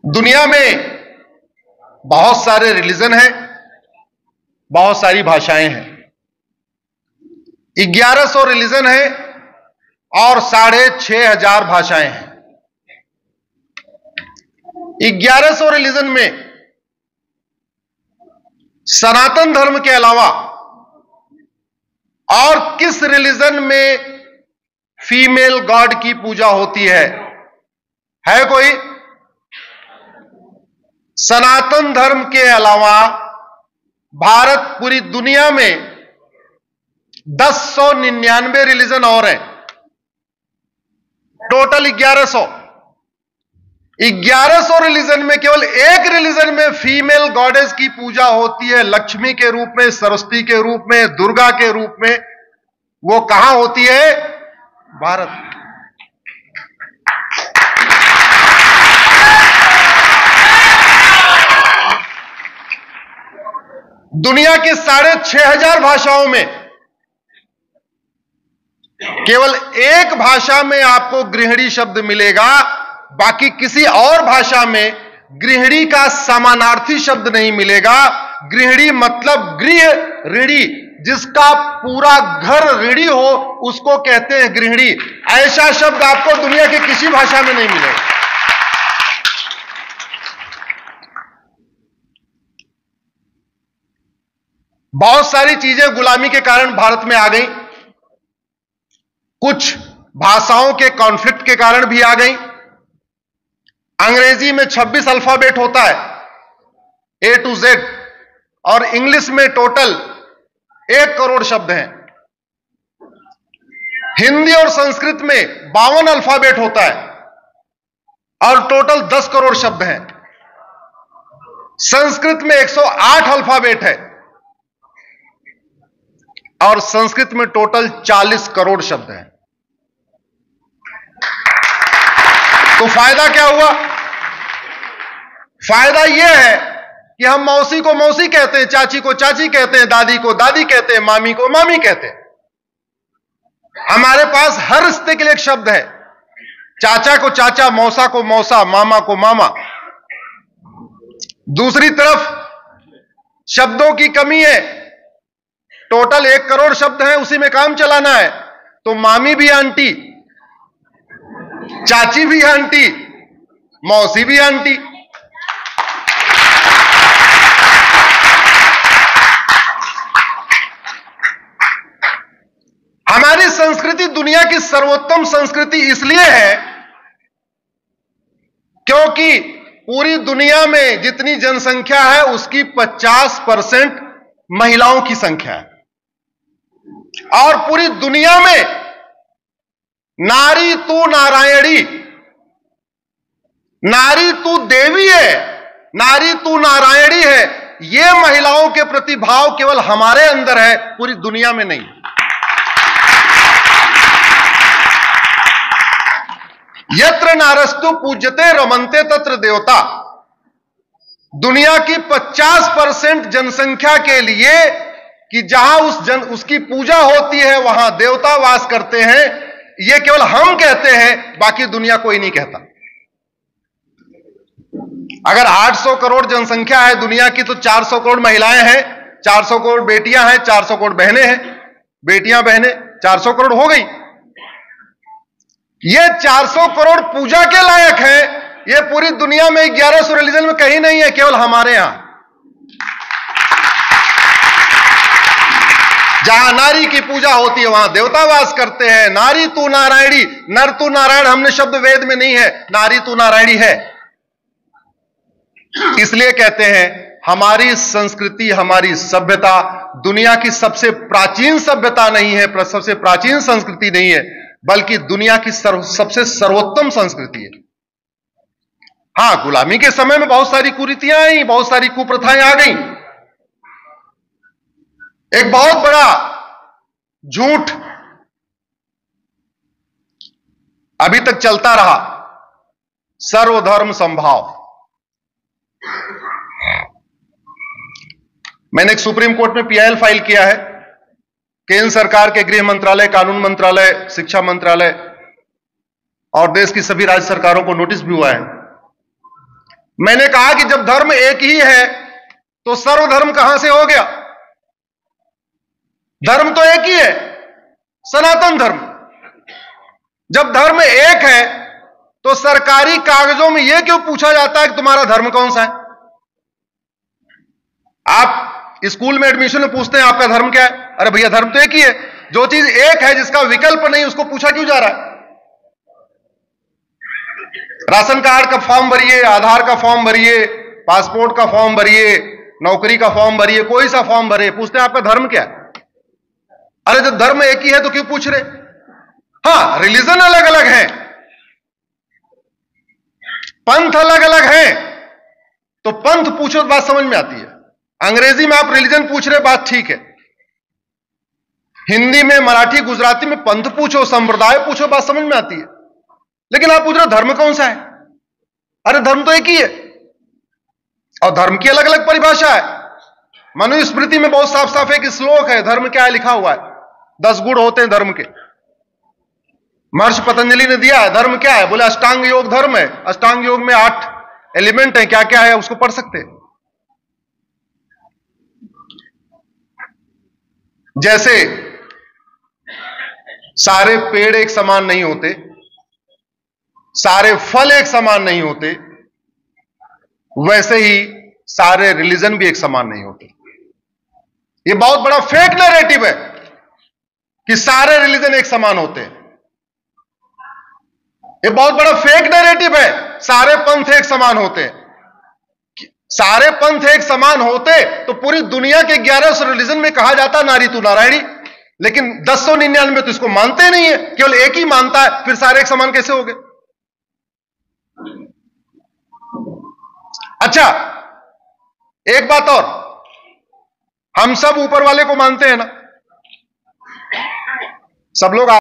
दुनिया में बहुत सारे रिलीजन हैं, बहुत सारी भाषाएं हैं। 1100 रिलीजन है और 6500 भाषाएं हैं। 1100 रिलीजन में सनातन धर्म के अलावा और किस रिलीजन में फीमेल गॉड की पूजा होती है कोई? सनातन धर्म के अलावा भारत पूरी दुनिया में 1099 रिलीजन और हैं। टोटल 1100 रिलीजन में केवल एक रिलीजन में फीमेल गॉडेस की पूजा होती है, लक्ष्मी के रूप में, सरस्वती के रूप में, दुर्गा के रूप में। वो कहां होती है? भारत। दुनिया के 6500 भाषाओं में केवल एक भाषा में आपको गृहिणी शब्द मिलेगा, बाकी किसी और भाषा में गृहिणी का समानार्थी शब्द नहीं मिलेगा। गृहिणी मतलब गृह ऋणी, जिसका पूरा घर ऋणी हो उसको कहते हैं गृहिणी। ऐसा शब्द आपको दुनिया की किसी भाषा में नहीं मिलेगा। बहुत सारी चीजें गुलामी के कारण भारत में आ गई, कुछ भाषाओं के कॉन्फ्लिक्ट के कारण भी आ गई। अंग्रेजी में 26 अल्फाबेट होता है A to Z, और इंग्लिश में टोटल 1 करोड़ शब्द हैं। हिंदी और संस्कृत में 52 अल्फाबेट होता है और टोटल 10 करोड़ शब्द हैं। संस्कृत में 108 अल्फाबेट है और संस्कृत में टोटल 40 करोड़ शब्द हैं। तो फायदा क्या हुआ? फायदा यह है कि हम मौसी को मौसी कहते हैं, चाची को चाची कहते हैं, दादी को दादी कहते हैं, मामी को मामी कहते हैं। हमारे पास हर रिश्ते के लिए एक शब्द है। चाचा को चाचा, मौसा को मौसा, मामा को मामा। दूसरी तरफ शब्दों की कमी है। टोटल 1 करोड़ शब्द हैं, उसी में काम चलाना है। तो मामी भी आंटी, चाची भी आंटी, मौसी भी आंटी। हमारी संस्कृति दुनिया की सर्वोत्तम संस्कृति इसलिए है क्योंकि पूरी दुनिया में जितनी जनसंख्या है उसकी 50% महिलाओं की संख्या है, और पूरी दुनिया में नारी तू नारायणी, नारी तू देवी है, नारी तू नारायणी है, यह महिलाओं के प्रति भाव केवल हमारे अंदर है, पूरी दुनिया में नहीं। यत्र नारस्तु पूज्यते रमन्ते तत्र देवता। दुनिया की 50% जनसंख्या के लिए कि जहां उसकी पूजा होती है वहां देवता वास करते हैं, यह केवल हम कहते हैं, बाकी दुनिया कोई नहीं कहता। अगर 800 करोड़ जनसंख्या है दुनिया की, तो 400 करोड़ महिलाएं हैं, 400 करोड़ बेटियां हैं, 400 करोड़ बहनें हैं। बेटियां बहनें 400 करोड़ हो गई। ये 400 करोड़ पूजा के लायक है। ये पूरी दुनिया में 1100 रिलीजन में कहीं नहीं है, केवल हमारे यहां। जहां नारी की पूजा होती है वहां देवता वास करते हैं। नारी तू नारायणी, नर तू नारायण हमने शब्द वेद में नहीं है, नारी तू नारायणी है। इसलिए कहते हैं हमारी संस्कृति, हमारी सभ्यता दुनिया की सबसे प्राचीन सभ्यता नहीं है, सबसे प्राचीन संस्कृति नहीं है, बल्कि दुनिया की सबसे सर्वोत्तम संस्कृति है। हां, गुलामी के समय में बहुत सारी कुरीतियां आई, बहुत सारी कुप्रथाएं आ गई। एक बहुत बड़ा झूठ अभी तक चलता रहा, सर्वधर्म समभाव। मैंने एक सुप्रीम कोर्ट में PIL फाइल किया है। केंद्र सरकार के गृह मंत्रालय, कानून मंत्रालय, शिक्षा मंत्रालय और देश की सभी राज्य सरकारों को नोटिस भी हुआ है मैंने कहा कि जब धर्म एक ही है तो सर्वधर्म कहां से हो गया? धर्म तो एक ही है, सनातन धर्म। जब धर्म एक है तो सरकारी कागजों में यह क्यों पूछा जाता है कि तुम्हारा धर्म कौन सा है? आप स्कूल में एडमिशन में पूछते हैं आपका धर्म क्या है? अरे भैया धर्म तो एक ही है। जो चीज एक है, जिसका विकल्प नहीं, उसको पूछा क्यों जा रहा है? राशन कार्ड का फॉर्म भरिए, आधार का फॉर्म भरिए, पासपोर्ट का फॉर्म भरिए, नौकरी का फॉर्म भरिए, कोई सा फॉर्म भरे, पूछते हैं आपका धर्म क्या है? अरे जब धर्म एक ही है तो क्यों पूछ रहे? हां, रिलीजन अलग अलग है, पंथ अलग अलग है, तो पंथ पूछो तो बात समझ में आती है। अंग्रेजी में आप रिलीजन पूछ रहे, बात ठीक है। हिंदी में, मराठी, गुजराती में पंथ पूछो, संप्रदाय पूछो, बात समझ में आती है। लेकिन आप पूछ रहे धर्म कौन सा है? अरे धर्म तो एक ही है, और धर्म की अलग अलग परिभाषा है। मनुस्मृति में बहुत साफ साफ एक श्लोक है, धर्म क्या है लिखा हुआ है, 10 गुण होते हैं धर्म के। महर्षि पतंजलि ने दिया है, धर्म क्या है? बोले अष्टांग योग धर्म है। अष्टांग योग में 8 एलिमेंट है, क्या क्या है उसको पढ़ सकते हैं। जैसे सारे पेड़ एक समान नहीं होते, सारे फल एक समान नहीं होते, वैसे ही सारे रिलीजन भी एक समान नहीं होते। यह बहुत बड़ा फेक नैरेटिव है कि सारे रिलीजन एक समान होते हैं। यह बहुत बड़ा फेक नैरेटिव है सारे पंथ एक समान होते हैं। सारे पंथ एक समान होते तो पूरी दुनिया के 1100 रिलीजन में कहा जाता नारी तू नारायणी, लेकिन 1099 तो इसको मानते नहीं है, केवल एक ही मानता है, फिर सारे एक समान कैसे हो गए? अच्छा, एक बात और, हम सब ऊपर वाले को मानते हैं ना? सब लोग